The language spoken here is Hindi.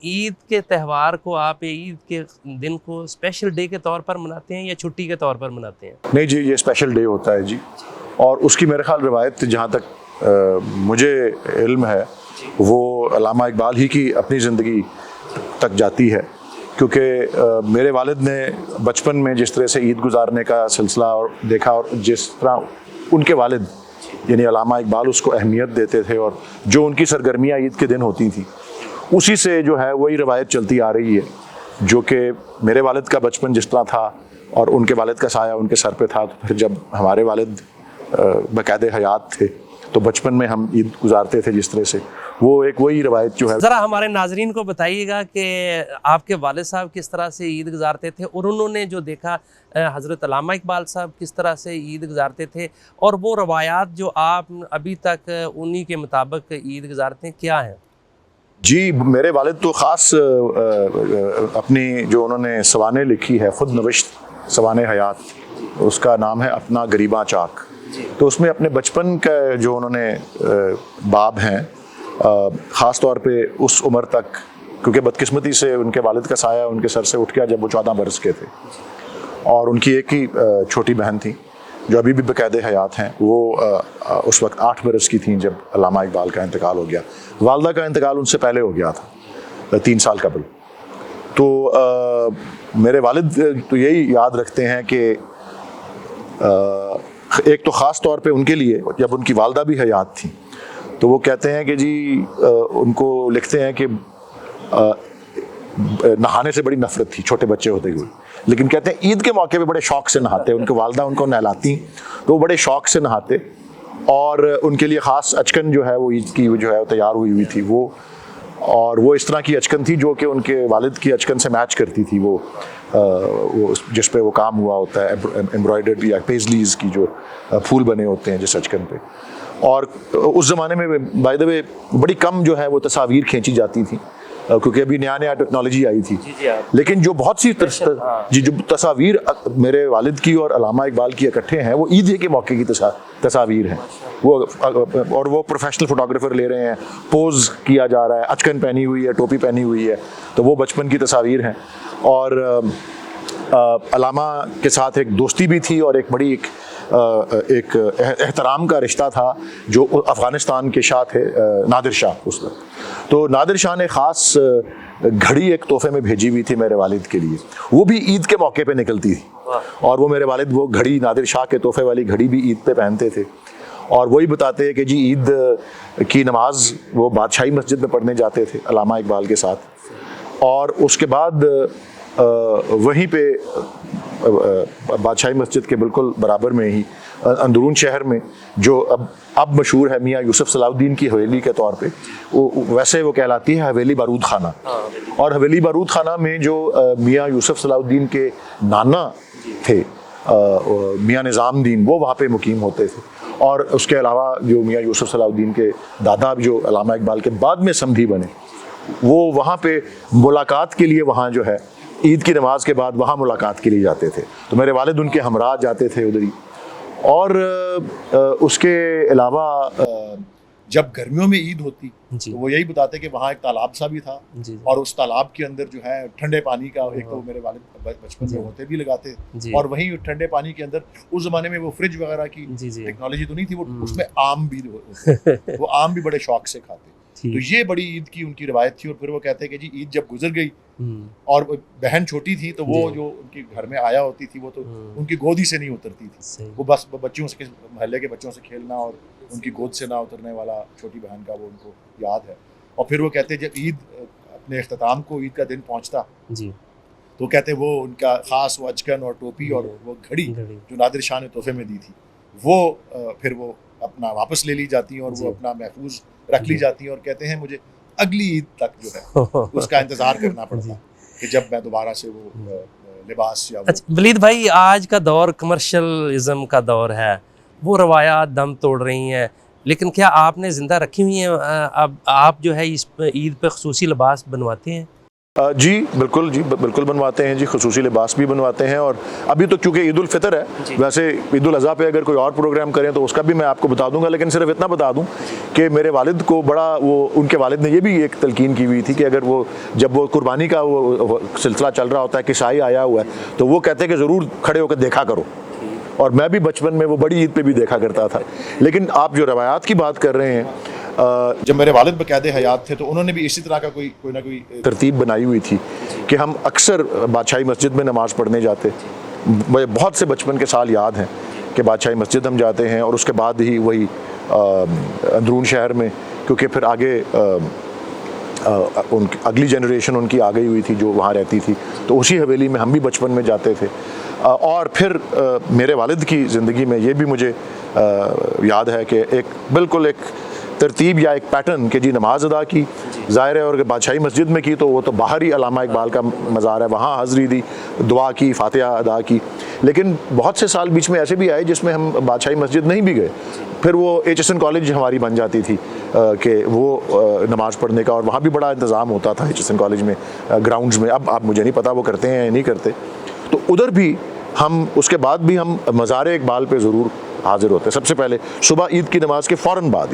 ईद के त्यौहार को आप ईद के दिन को स्पेशल डे के तौर पर मनाते हैं या छुट्टी के तौर पर मनाते हैं? नहीं जी, ये स्पेशल डे होता है जी। और उसकी मेरे ख्याल रिवायत जहाँ तक मुझे इल्म है वो अल्लामा इकबाल ही की अपनी ज़िंदगी तक जाती है, क्योंकि मेरे वालिद ने बचपन में जिस तरह से ईद गुजारने का सिलसिला और देखा और जिस तरह उनके वालिद यानी अल्लामा इकबाल उसको अहमियत देते थे और जो उनकी सरगर्मियाँ ईद के दिन होती थी उसी से जो है वही रवायत चलती आ रही है, जो कि मेरे वालिद का बचपन जिस तरह था और उनके वालिद का साया उनके सर पे था, तो फिर जब हमारे वालिद बाकायदे हयात थे तो बचपन में हम ईद गुजारते थे जिस तरह से, वो एक वही रवायत जो है। ज़रा हमारे नाजरीन को बताइएगा कि आपके वालिद साहब किस तरह से ईद गुजारते थे और उन्होंने जो देखा हज़रत अल्लामा इकबाल साहब किस तरह से ईद गुजारते थे, और वो रवायात जो आप अभी तक उन्हीं के मुताबिक ईद गुजारते हैं क्या हैं? जी, मेरे वालिद तो ख़ास अपनी जो उन्होंने सवानें लिखी है, ख़ुद नविश्त सवाने हयात, उसका नाम है अपना गरीबा चाक। तो उसमें अपने बचपन का जो उन्होंने बाब हैं, ख़ास तौर पे उस उम्र तक, क्योंकि बदकिस्मती से उनके वालिद का साया उनके सर से उठ गया जब वो 14 बरस के थे, और उनकी एक ही छोटी बहन थी जो अभी भी बाकायदे हयात हैं। वो उस वक्त 8 बरस की थी जब अल्लामा इकबाल का इंतकाल हो गया। वालदा का इंतकाल उनसे पहले हो गया था 3 साल कबल। तो मेरे वालिद तो यही याद रखते हैं कि एक तो ख़ास तौर पे उनके लिए जब उनकी वालदा भी हयात थी तो वो कहते हैं कि जी उनको लिखते हैं कि नहाने से बड़ी नफरत थी छोटे बच्चे होते हुए, लेकिन कहते हैं ईद के मौके पे बड़े शौक से नहाते। उनके वालदा उनको नहलाती तो वो बड़े शौक से नहाते, और उनके लिए ख़ास अचकन जो है वो ईद की जो है तैयार हुई थी वो, और वो इस तरह की अचकन थी जो कि उनके वालिद की अचकन से मैच करती थी। वो जिस पे वो काम हुआ होता है एम्ब्रॉयडर्ड या पेजलीज की जो फूल बने होते हैं जिस अचकन पे। और उस ज़माने में बाय द वे बड़ी कम जो है वो तस्वीर खींची जाती थी क्योंकि अभी नया नया टेक्नोलॉजी आई थी। लेकिन जो बहुत सी जो तस्वीर मेरे वालिद की और अल्लामा इकबाल की इकट्ठे हैं वो ईद के मौके की तस्वीर हैं। वो और वो प्रोफेशनल फोटोग्राफर ले रहे हैं, पोज किया जा रहा है, अचकन पहनी हुई है, टोपी पहनी हुई है, तो वो बचपन की तस्वीर हैं। और अल्लामा के साथ एक दोस्ती भी थी और एक बड़ी एक एहतराम का रिश्ता था जो अफ़गानिस्तान के शाह थे, नादिर शाह उस वक्त। तो नादिर शाह ने ख़ास घड़ी एक तोहफे में भेजी हुई थी मेरे वालिद के लिए, वो भी ईद के मौके पे निकलती थी, और वो मेरे वालिद वो घड़ी नादिर शाह के तोहफे वाली घड़ी भी ईद पे पहनते थे। और वही बताते हैं कि जी ईद की नमाज वो बादशाही मस्जिद में पढ़ने जाते थे अल्लामा इकबाल के साथ, और उसके बाद वहीं पे बादशाही मस्जिद के बिल्कुल बराबर में ही अंदरून शहर में जो अब मशहूर है मियाँ यूसुफ सलाउद्दीन की हवेली के तौर पे, वैसे वो कहलाती है हवेली बारूद खाना। और हवेली बारूद खाना में जो मियाँ यूसुफ सलाउद्दीन के नाना थे मियाँ निज़ामुद्दीन, वो वहाँ पे मुकीम होते थे। और उसके अलावा जो मियाँ यूसुफ सलाउद्दीन के दादा जो अल्लामा इकबाल के बाद में समधी बने, वो वहाँ पे मुलाकात के लिए वहाँ जो है ईद की नमाज के बाद वहाँ मुलाकात के लिए जाते थे। तो मेरे वालिद उनके हमरा जाते थे उधर ही। और उसके अलावा जब गर्मियों में ईद होती तो वो यही बताते कि वहाँ एक तालाब सा भी था, और उस तालाब के अंदर जो है ठंडे पानी का एक तो मेरे वालिद बचपन में होते भी लगाते, और वहीं ठंडे पानी के अंदर उस ज़माने में वो फ्रिज वगैरह की टेक्नोलॉजी तो नहीं थी, वो उसमें आम भी वो आम भी बड़े शौक से खाते। तो ये बड़ी ईद की उनकी रवायत थी। और फिर वो कहते हैं कि जी ईद जब गुजर गई और बहन छोटी थी तो वो जो उनके घर में आया होती थी वो तो उनकी गोदी से नहीं उतरती थी, वो बस बच्चों से मोहल्ले के बच्चों से खेलना और उनकी गोद से ना उतरने वाला छोटी बहन का वो उनको याद है। और फिर वो कहते हैं जब ईद अपने अख्ताम को ईद का दिन पहुंचता तो कहते वो उनका ख़ास वो अचकन और टोपी और वो घड़ी जो नादिर शाह ने तोहफे में दी थी वो फिर वो अपना वापस ले ली जाती और वो अपना महफूज रख ली जाती है। और कहते हैं मुझे अगली ईद तक जो है उसका इंतज़ार करना पड़ता कि जब मैं दोबारा से वो लिबास या अच्छा वलीद भाई, आज का दौर कमर्शलिज्म का दौर है, वो रवायात दम तोड़ रही हैं, लेकिन क्या आपने ज़िंदा रखी हुई हैं? अब आप जो है इस ईद पे ख़ुसूसी लिबास बनवाते हैं? जी बिल्कुल बनवाते हैं जी, खुसूसी लिबास भी बनवाते हैं। और अभी तो क्योंकि ईद उल फितर है, वैसे ईद उल अज़हा पे अगर कोई और प्रोग्राम करें तो उसका भी मैं आपको बता दूंगा, लेकिन सिर्फ इतना बता दूं कि मेरे वालिद को बड़ा उनके वालिद ने ये भी एक तलकीन की हुई थी कि अगर जब वो कुर्बानी का वो सिलसिला चल रहा होता है, किसाई आया हुआ है, तो वो कहते हैं कि ज़रूर खड़े होकर देखा करो। और मैं भी बचपन में वो बड़ी ईद पे भी देखा करता था। लेकिन आप जो रवायात की बात कर रहे हैं, जब मेरे वालिद बकायदे हयात थे तो उन्होंने भी इसी तरह का कोई ना कोई तरतीब बनाई हुई थी कि हम अक्सर बादशाही मस्जिद में नमाज़ पढ़ने जाते। मुझे बहुत से बचपन के साल याद हैं कि बादशाही मस्जिद हम जाते हैं और उसके बाद ही वही अंदरून शहर में, क्योंकि फिर आगे उनकी अगली जनरेशन उनकी आ गई हुई थी जो वहाँ रहती थी, तो उसी हवेली में हम भी बचपन में जाते थे। और फिर मेरे वालिद की ज़िंदगी में ये भी मुझे याद है कि बिल्कुल एक तरतीब या एक पैटर्न कि जी नमाज अदा की, ज़ाहिर है, और अगर बादशाही मस्जिद में की तो वो तो बाहर ही अल्लामा इकबाल का मज़ार है, वहाँ हाज़री दी, दुआ की, फातिहा अदा की। लेकिन बहुत से साल बीच में ऐसे भी आए जिसमें हम बादशाही मस्जिद नहीं भी गए। फिर वो HSN कॉलेज हमारी बन जाती थी कि वो नमाज़ पढ़ने का, और वहाँ भी बड़ा इंतज़ाम होता था HSN कॉलेज में, ग्राउंड्स में। अब मुझे नहीं पता वो करते हैं या नहीं करते। तो उधर भी हम उसके बाद भी हम मज़ार इकबाल पे ज़रूर हाज़िर होते, सबसे पहले सुबह ईद की नमाज के फ़ौरन बाद।